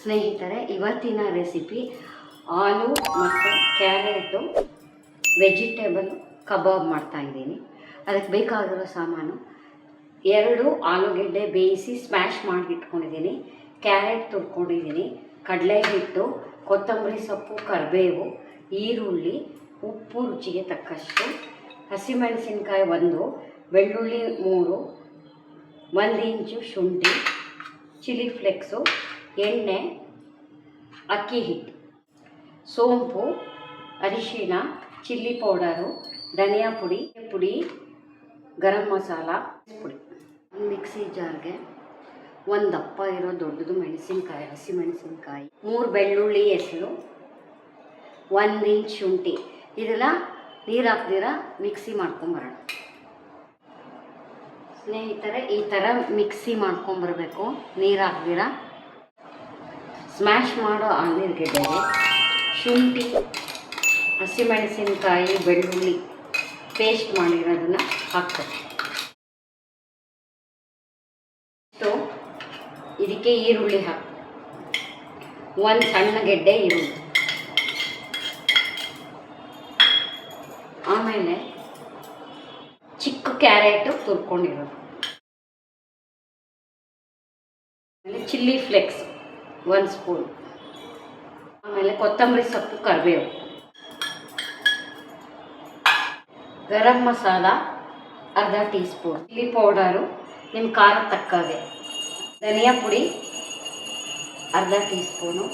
ಸ್ನೇಹಿತರೆ, ಇವತ್ತಿನ ರೆಸಿಪಿ ಆಲೂ ಮತ್ತು ಕ್ಯಾರೆಟು ವೆಜಿಟೇಬಲ್ ಕಬಾಬ್ ಮಾಡ್ತಾಯಿದ್ದೀನಿ. ಅದಕ್ಕೆ ಬೇಕಾಗಿರೋ ಸಾಮಾನು 2 ಆಲೂಗೆಡ್ಡೆ ಬೇಯಿಸಿ ಸ್ಮ್ಯಾಶ್ ಮಾಡಿಟ್ಕೊಂಡಿದ್ದೀನಿ, ಕ್ಯಾರೆಟ್ ತುರ್ಕೊಂಡಿದ್ದೀನಿ, ಕಡಲೆ ಹಿಟ್ಟು, ಕೊತ್ತಂಬರಿ ಸೊಪ್ಪು, ಕರಿಬೇವು, ಈರುಳ್ಳಿ, ಉಪ್ಪು ರುಚಿಗೆ ತಕ್ಕಷ್ಟು, ಹಸಿಮೆಣಸಿನ್ಕಾಯಿ 1, ಬೆಳ್ಳುಳ್ಳಿ 3, 1 ಇಂಚು ಶುಂಠಿ, ಚಿಲ್ಲಿ ಫ್ಲೇಕ್ಸು, ಎಣ್ಣೆ, ಅಕ್ಕಿ ಹಿಟ್ಟು, ಸೋಂಪು, ಅರಿಶಿಣ, ಚಿಲ್ಲಿ ಪೌಡರು, ಧನಿಯಾ ಪುಡಿ, ಗರಂ ಮಸಾಲ ಪುಡಿ. ಮಿಕ್ಸಿ ಜಾರ್ಗೆ 1 ದಪ್ಪ ಇರೋ ದೊಡ್ಡದು ಮೆಣಸಿನ್ಕಾಯಿ, ಹಸಿಮೆಣಸಿನ್ಕಾಯಿ, 3 ಬೆಳ್ಳುಳ್ಳಿ ಹೆಸರು, 1 ಇಂಚ್ ಶುಂಠಿ, ಇದೆಲ್ಲ ನೀರು ಹಾಕ್ದಿರ ಮಿಕ್ಸಿ ಮಾಡ್ಕೊಂಬರೋಣ. ಸ್ನೇಹಿತರೆ, ಈ ಥರ ಮಿಕ್ಸಿ ಮಾಡ್ಕೊಂಬರ್ಬೇಕು, ನೀರು ಹಾಕ್ದಿರ. ಸ್ಮ್ಯಾಶ್ ಮಾಡೋ ಆಲೂಗೆಡ್ಡೆಗೆ ಶುಂಠಿ, ಹಸಿಮೆಣಸಿನ್ಕಾಯಿ, ಬೆಳ್ಳುಳ್ಳಿ ಪೇಸ್ಟ್ ಮಾಡಿರೋದನ್ನು ಹಾಕ್ಬೇಕು. ಇದಕ್ಕೆ ಈರುಳ್ಳಿ ಹಾಕಿ, 1 ಸಣ್ಣ ಗೆಡ್ಡೆ ಈರುಳ್ಳಿ, ಆಮೇಲೆ ಚಿಕ್ಕ ಕ್ಯಾರೆಟು ತುರ್ಕೊಂಡಿರೋದು, ಆಮೇಲೆ ಚಿಲ್ಲಿ ಫ್ಲೇಕ್ಸ್ 1 ಸ್ಪೂನ್, ಆಮೇಲೆ ಕೊತ್ತಂಬರಿ ಸೊಪ್ಪು, ಕರಿಬೇವು, ಗರಂ ಮಸಾಲ ಅರ್ಧ ಟೀ ಸ್ಪೂನ್, ಚಿಲ್ಲಿ ಪೌಡರು ನಿಮ್ಮ ಖಾರ ತಕ್ಕಾಗೆ, ಧನಿಯಾ ಪುಡಿ ಅರ್ಧ ಟೀ ಸ್ಪೂನು,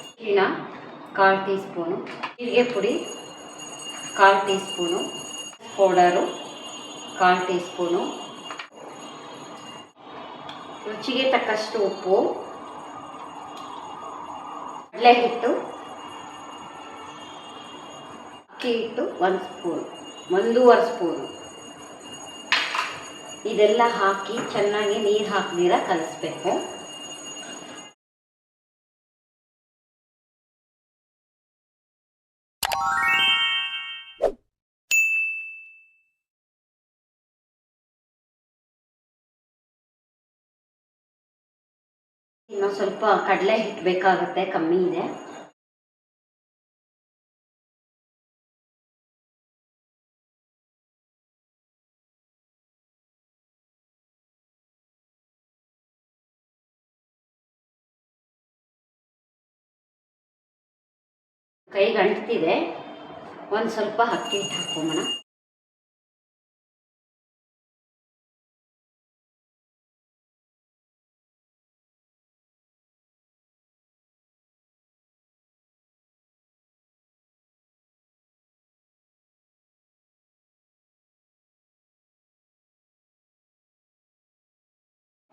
ಅರಿಶಿಣ 1/4 ಟೀ ಸ್ಪೂನು, ಜೀರಿಗೆ ಪುಡಿ 1/4 tea spoon, powder 1/4 tea spoon, ರುಚಿಗೆ ತಕ್ಕಷ್ಟು ಉಪ್ಪು, ಕಡಲೆ ಹಿಟ್ಟು, ಅಕ್ಕಿ ಹಿಟ್ಟು 1 ಸ್ಪೂನ್, 1.5 ಸ್ಪೂನು. ಇದೆಲ್ಲ ಹಾಕಿ ಚೆನ್ನಾಗಿ ನೀರು ಹಾಕ್ದಿರ ಕಲಿಸ್ಬೇಕು. ಇನ್ನೂ ಸ್ವಲ್ಪ ಕಡಲೆ ಹಿಟ್ಟು ಬೇಕಾಗುತ್ತೆ, ಕಮ್ಮಿ ಇದೆ. ಕೈಗೆ ಅಂಟ್ತಿದೆ, ಒಂದು ಸ್ವಲ್ಪ ಅಕ್ಕಿ ಹಿಟ್ಟು ಹಾಕ್ಕೊಂಬೋಣ.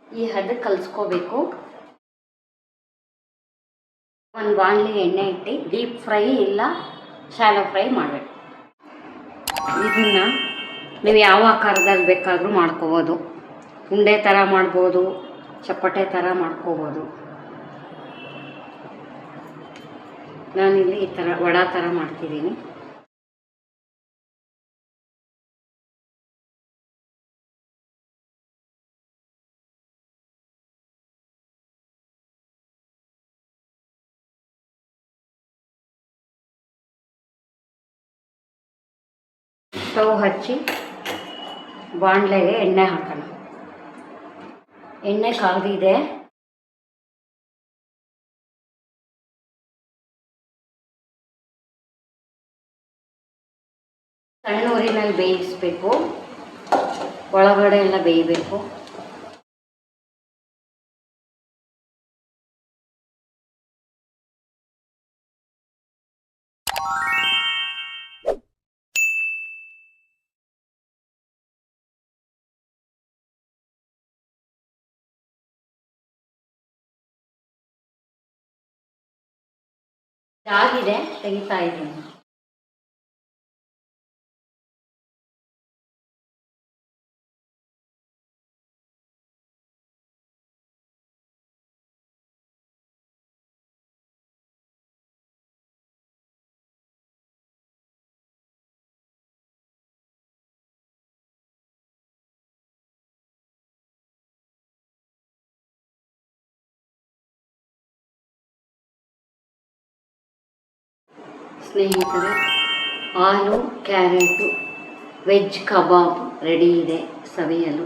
ಈ ಹದಕ್ಕೆ ಕಲಿಸ್ಕೋಬೇಕು. ಒಂದು ಬಾಣಲಿ ಎಣ್ಣೆ ಇಟ್ಟು ಡೀಪ್ ಫ್ರೈ ಇಲ್ಲ ಶಾಲೋ ಫ್ರೈ ಮಾಡಬೇಕು. ಇದನ್ನು ನೀವು ಯಾವ ಆಕಾರದಲ್ಲಿ ಬೇಕಾದರೂ ಮಾಡ್ಕೋಬೋದು. ಉಂಡೆ ಥರ ಮಾಡ್ಬೋದು, ಚಪ್ಪಟೆ ಥರ ಮಾಡ್ಕೋಬೋದು. ನಾನಿಲ್ಲಿ ಈ ಥರ ವಡ ಥರ ಮಾಡ್ತಿದ್ದೀನಿ. ಸ್ಟವ್ ಹಚ್ಚಿ ಬಾಣಲೆಗೆ ಎಣ್ಣೆ ಹಾಕೋಣ. ಎಣ್ಣೆ ಕಾದಿದೆ. ಸಣ್ಣ ಊರಿನಲ್ಲಿ ಬೇಯಿಸಬೇಕು, ಒಳಗಡೆ ಎಲ್ಲ ಬೇಯಬೇಕು. ಆಗಿದೆ, ತೆಗಿತಾ ಇದ್ದೀನಿ. ಸ್ನೇಹಿತರೆ, ಆಲೂ ಕ್ಯಾರೆಟು ವೆಜ್ ಕಬಾಬ್ ರೆಡಿ ಇದೆ ಸವಿಯಲು.